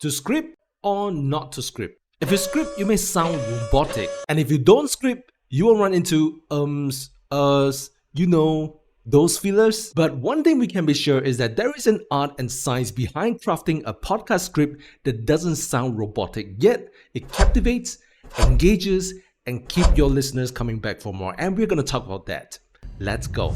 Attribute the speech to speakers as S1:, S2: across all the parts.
S1: To script or not to script? If you script, you may sound robotic. And if you don't script, you will run into those fillers. But one thing we can be sure is that there is an art and science behind crafting a podcast script that doesn't sound robotic, yet it captivates, engages, and keep your listeners coming back for more. And we're going to talk about that. Let's go.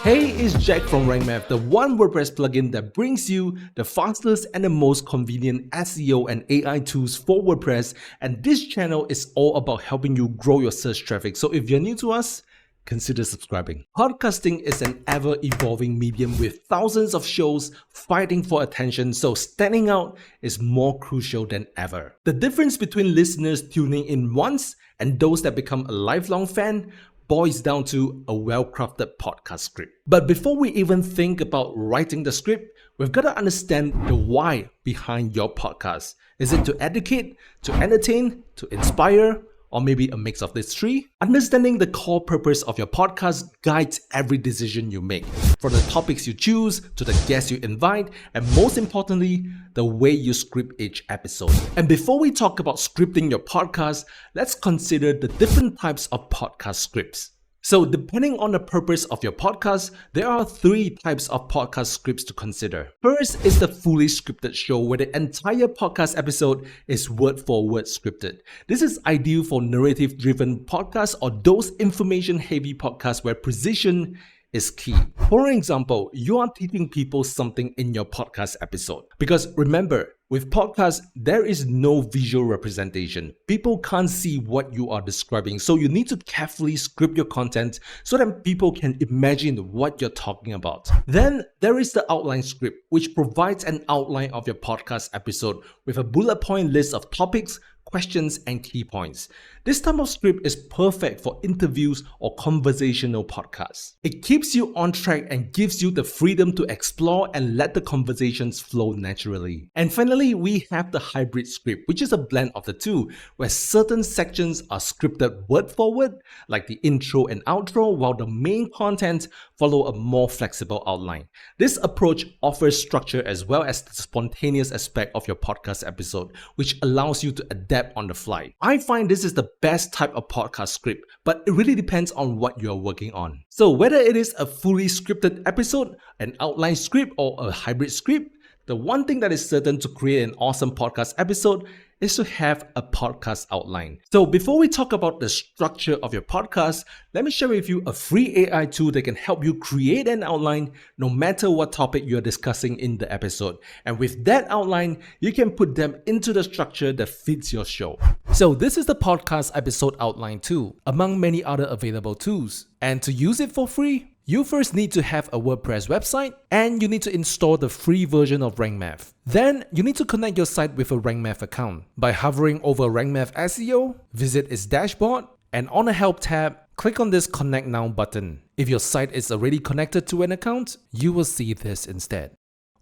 S1: Hey, it's Jack from RankMath, the one WordPress plugin that brings you the fastest and the most convenient SEO and AI tools for WordPress. And this channel is all about helping you grow your search traffic. So if you're new to us, consider subscribing. Podcasting is an ever-evolving medium with thousands of shows fighting for attention, so standing out is more crucial than ever. The difference between listeners tuning in once and those that become a lifelong fan boils down to a well-crafted podcast script. But before we even think about writing the script, we've got to understand the why behind your podcast. Is it to educate, to entertain, to inspire, or maybe a mix of these three? Understanding the core purpose of your podcast guides every decision you make, from the topics you choose to the guests you invite, and most importantly, the way you script each episode. And before we talk about scripting your podcast, let's consider the different types of podcast scripts. So depending on the purpose of your podcast, there are three types of podcast scripts to consider. First is the fully scripted show where the entire podcast episode is word for word scripted. This is ideal for narrative-driven podcasts or those information-heavy podcasts where precision is key. For example, you are teaching people something in your podcast episode. Because remember, with podcasts, there is no visual representation. People can't see what you are describing, so you need to carefully script your content so that people can imagine what you're talking about. Then there is the outline script, which provides an outline of your podcast episode with a bullet point list of topics, questions, and key points. This type of script is perfect for interviews or conversational podcasts. It keeps you on track and gives you the freedom to explore and let the conversations flow naturally. And finally, we have the hybrid script, which is a blend of the two, where certain sections are scripted word for word, like the intro and outro, while the main content follow a more flexible outline. This approach offers structure as well as the spontaneous aspect of your podcast episode, which allows you to adapt on the fly. I find this is the best type of podcast script, but it really depends on what you're working on. So whether it is a fully scripted episode, an outline script, or a hybrid script, the one thing that is certain to create an awesome podcast episode is to have a podcast outline. So before we talk about the structure of your podcast, let me share with you a free AI tool that can help you create an outline no matter what topic you're discussing in the episode. And with that outline, you can put them into the structure that fits your show. So this is the podcast episode outline tool, among many other available tools. And to use it for free, you first need to have a WordPress website and you need to install the free version of RankMath. Then you need to connect your site with a RankMath account. By hovering over RankMath SEO, visit its dashboard, and on the Help tab, click on this Connect Now button. If your site is already connected to an account, you will see this instead.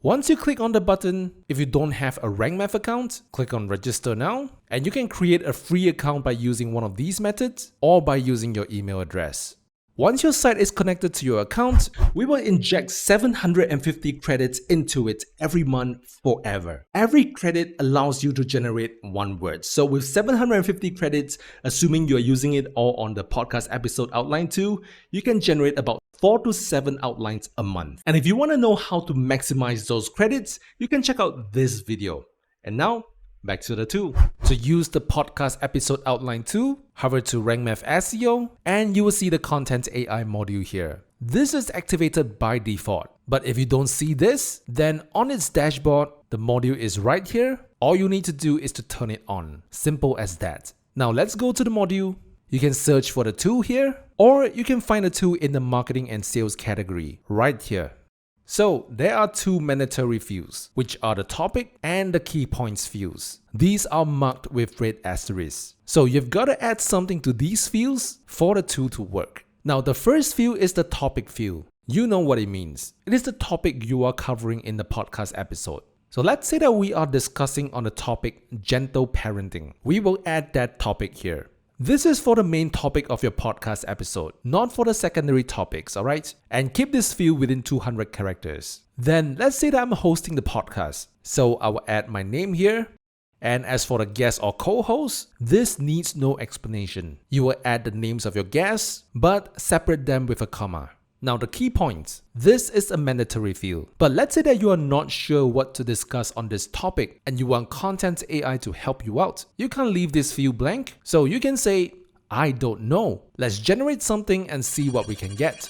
S1: Once you click on the button, if you don't have a RankMath account, click on Register Now, and you can create a free account by using one of these methods or by using your email address. Once your site is connected to your account, we will inject 750 credits into it every month forever. Every credit allows you to generate one word. So with 750 credits, assuming you're using it all on the podcast episode outline too, you can generate about 4 to 7 outlines a month. And if you want to know how to maximize those credits, you can check out this video. And now, back to the tool. To use the podcast episode outline tool, hover to RankMath SEO and you will see the Content AI module here. This is activated by default. But if you don't see this, then on its dashboard, the module is right here. All you need to do is to turn it on. Simple as that. Now let's go to the module. You can search for the tool here, or you can find the tool in the marketing and sales category right here. So there are two mandatory fields, which are the topic and the key points fields. These are marked with red asterisks. So you've got to add something to these fields for the tool to work. Now the first field is the topic field. You know what it means. It is the topic you are covering in the podcast episode. So let's say that we are discussing on the topic gentle parenting. We will add that topic here. This is for the main topic of your podcast episode, not for the secondary topics, alright? And keep this field within 200 characters. Then let's say that I'm hosting the podcast. So I will add my name here. And as for the guest or co-host, this needs no explanation. You will add the names of your guests, but separate them with a comma. Now the key points. This is a mandatory field. But let's say that you are not sure what to discuss on this topic and you want content AI to help you out. You can't leave this field blank. So you can say, I don't know. Let's generate something and see what we can get.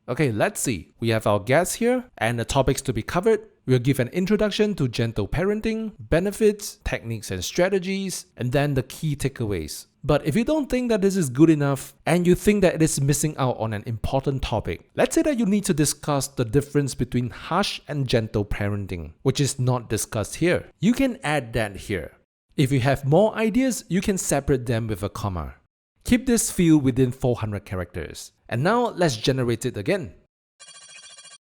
S1: Okay, let's see. We have our guests here and the topics to be covered. We'll give an introduction to gentle parenting, benefits, techniques and strategies, and then the key takeaways. But if you don't think that this is good enough and you think that it is missing out on an important topic, let's say that you need to discuss the difference between harsh and gentle parenting, which is not discussed here. You can add that here. If you have more ideas, you can separate them with a comma. Keep this field within 400 characters. And now let's generate it again.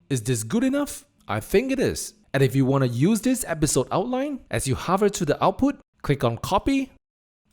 S1: Is this good enough? I think it is. And if you want to use this episode outline, as you hover to the output, click on copy,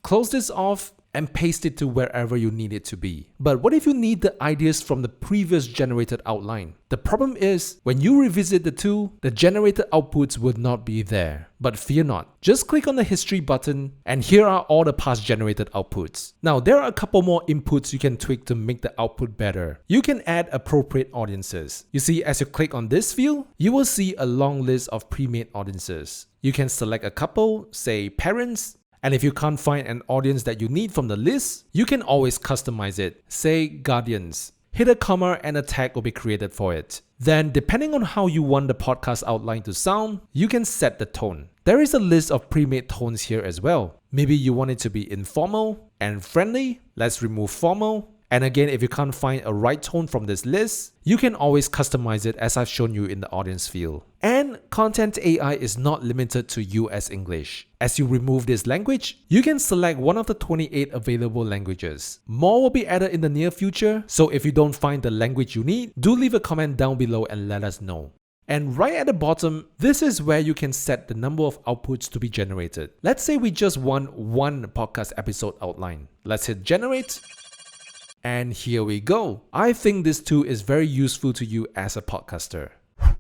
S1: close this off, and paste it to wherever you need it to be. But what if you need the ideas from the previous generated outline? The problem is, when you revisit the tool, the generated outputs will not be there. But fear not, just click on the history button and here are all the past generated outputs. Now there are a couple more inputs you can tweak to make the output better. You can add appropriate audiences. You see, as you click on this field, you will see a long list of pre-made audiences. You can select a couple, say parents, and if you can't find an audience that you need from the list, you can always customize it, say guardians. Hit a comma and a tag will be created for it. Then, depending on how you want the podcast outline to sound, you can set the tone. There is a list of pre-made tones here as well. Maybe you want it to be informal and friendly. Let's remove formal. And again, if you can't find a right tone from this list, you can always customize it as I've shown you in the audience field. And content AI is not limited to US English. As you remove this language, you can select one of the 28 available languages. More will be added in the near future, so if you don't find the language you need, do leave a comment down below and let us know. And right at the bottom, this is where you can set the number of outputs to be generated. Let's say we just want one podcast episode outline. Let's hit generate. And here we go. I think this tool is very useful to you as a podcaster.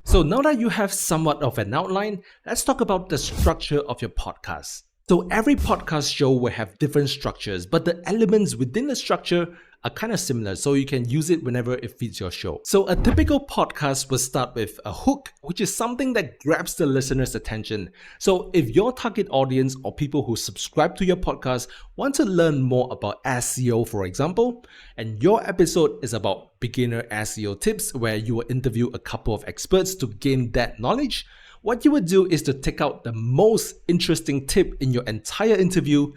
S1: So now that you have somewhat of an outline, let's talk about the structure of your podcast. So every podcast show will have different structures, but the elements within the structure are kind of similar, so you can use it whenever it fits your show. So a typical podcast will start with a hook, which is something that grabs the listener's attention. So if your target audience or people who subscribe to your podcast want to learn more about SEO, for example, and your episode is about beginner SEO tips where you will interview a couple of experts to gain that knowledge, what you would do is to take out the most interesting tip in your entire interview,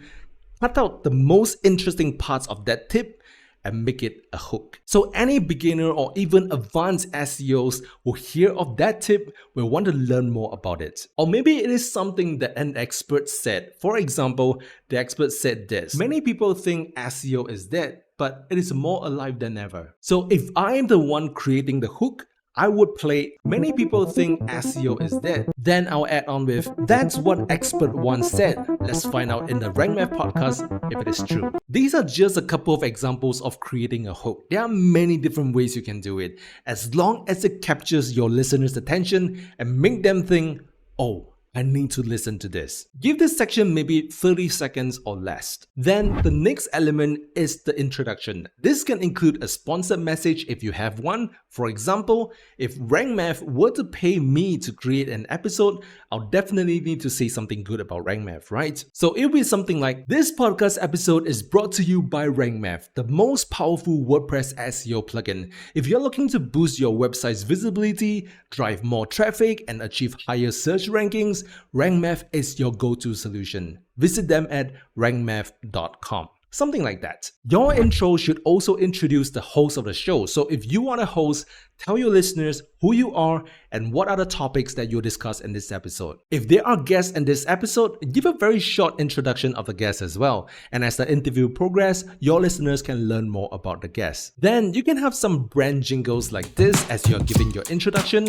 S1: cut out the most interesting parts of that tip, and make it a hook. So any beginner or even advanced SEOs who hear of that tip will want to learn more about it. Or maybe it is something that an expert said. For example, the expert said this: many people think SEO is dead, but it is more alive than ever. So if I am the one creating the hook, I would play, many people think SEO is dead. Then I'll add on with, that's what expert once said. Let's find out in the Rank Math podcast if it is true. These are just a couple of examples of creating a hook. There are many different ways you can do it, as long as it captures your listeners' attention and make them think, oh, I need to listen to this. Give this section maybe 30 seconds or less. Then the next element is the introduction. This can include a sponsored message if you have one. For example, if Rank Math were to pay me to create an episode, I'll definitely need to say something good about Rank Math, right? So it'll be something like, this podcast episode is brought to you by Rank Math, the most powerful WordPress SEO plugin. If you're looking to boost your website's visibility, drive more traffic, and achieve higher search rankings, Rank Math is your go-to solution. Visit them at rankmath.com. Something like that. Your intro should also introduce the host of the show. So if you are a host, tell your listeners who you are and what are the topics that you'll discuss in this episode. If there are guests in this episode, give a very short introduction of the guest as well. And as the interview progresses, your listeners can learn more about the guest. Then you can have some brand jingles like this as you're giving your introduction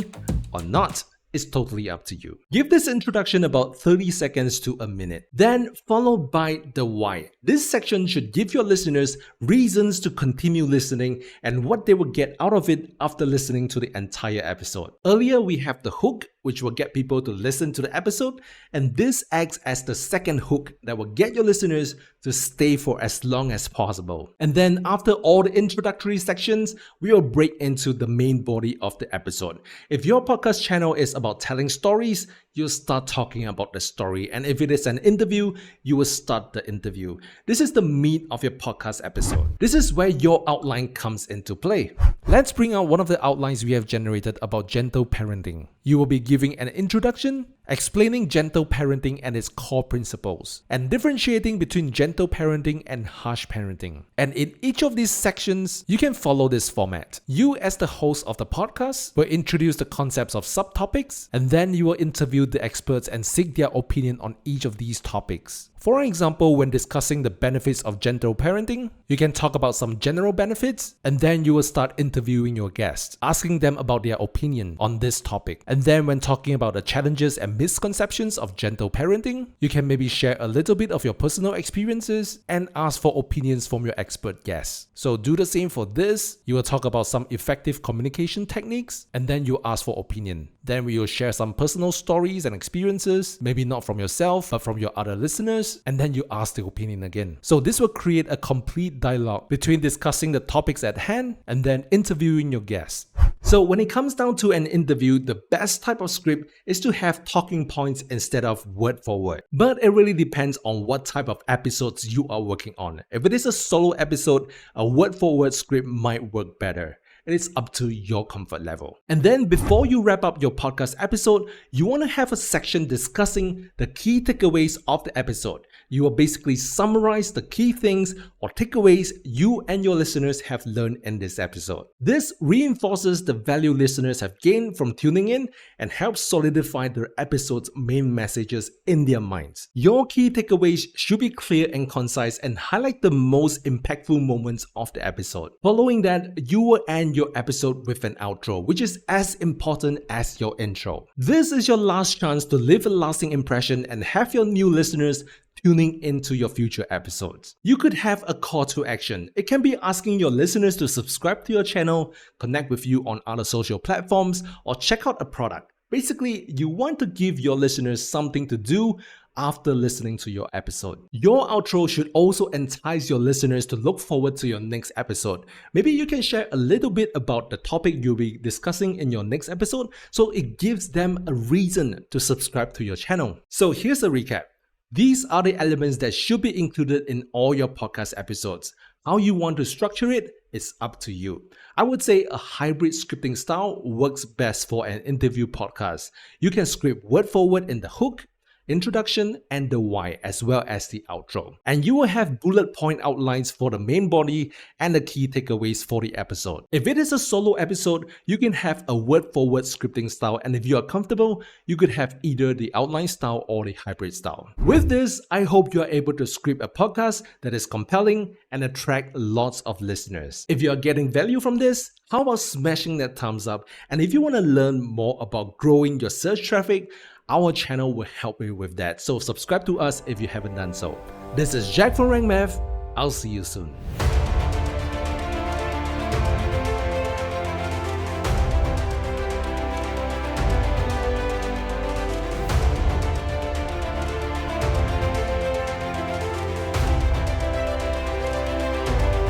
S1: or not. is totally up to you. Give this introduction about 30 seconds to a minute, then followed by the why. This section should give your listeners reasons to continue listening and what they will get out of it after listening to the entire episode. Earlier, we have the hook, which will get people to listen to the episode, and this acts as the second hook that will get your listeners to stay for as long as possible. And then after all the introductory sections, we will break into the main body of the episode. If your podcast channel is about telling stories, you'll start talking about the story. And if it is an interview, you will start the interview. This is the meat of your podcast episode. This is where your outline comes into play. Let's bring out one of the outlines we have generated about gentle parenting. You will be giving an introduction, explaining gentle parenting and its core principles, and differentiating between gentle parenting and harsh parenting. And in each of these sections, you can follow this format. You, as the host of the podcast, will introduce the concepts of subtopics, and then you will interview the experts and seek their opinion on each of these topics. For example, when discussing the benefits of gentle parenting, you can talk about some general benefits, and then you will start interviewing your guests, asking them about their opinion on this topic. And then when talking about the challenges and misconceptions of gentle parenting, you can maybe share a little bit of your personal experiences and ask for opinions from your expert guests. So do the same for this. You will talk about some effective communication techniques, and then you ask for opinion. Then we will share some personal stories and experiences, maybe not from yourself, but from your other listeners, and then you ask the opinion again. So this will create a complete dialogue between discussing the topics at hand and then interviewing your guests. So when it comes down to an interview, the best type of script is to have talking points instead of word for word. But it really depends on what type of episodes you are working on. If it is a solo episode, a word for word script might work better. It is up to your comfort level. And then before you wrap up your podcast episode, you want to have a section discussing the key takeaways of the episode. You will basically summarize the key things or takeaways you and your listeners have learned in this episode. This reinforces the value listeners have gained from tuning in and helps solidify the episode's main messages in their minds. Your key takeaways should be clear and concise and highlight the most impactful moments of the episode. Following that, you will end your episode with an outro, which is as important as your intro. This is your last chance to leave a lasting impression and have your new listeners tuning into your future episodes. You could have a call to action. It can be asking your listeners to subscribe to your channel, connect with you on other social platforms, or check out a product. Basically, you want to give your listeners something to do after listening to your episode. Your outro should also entice your listeners to look forward to your next episode. Maybe you can share a little bit about the topic you'll be discussing in your next episode, so it gives them a reason to subscribe to your channel. So here's a recap. These are the elements that should be included in all your podcast episodes. How you want to structure it is up to you. I would say a hybrid scripting style works best for an interview podcast. You can script word for word in the hook, introduction, and the why, as well as the outro. And you will have bullet point outlines for the main body and the key takeaways for the episode. If it is a solo episode, you can have a word for word scripting style, and if you are comfortable, you could have either the outline style or the hybrid style. With this, I hope you are able to script a podcast that is compelling and attract lots of listeners. If you are getting value from this, how about smashing that thumbs up? And if you want to learn more about growing your search traffic, our channel will help you with that. So subscribe to us if you haven't done so. This is Jack from Rank Math. I'll see you soon.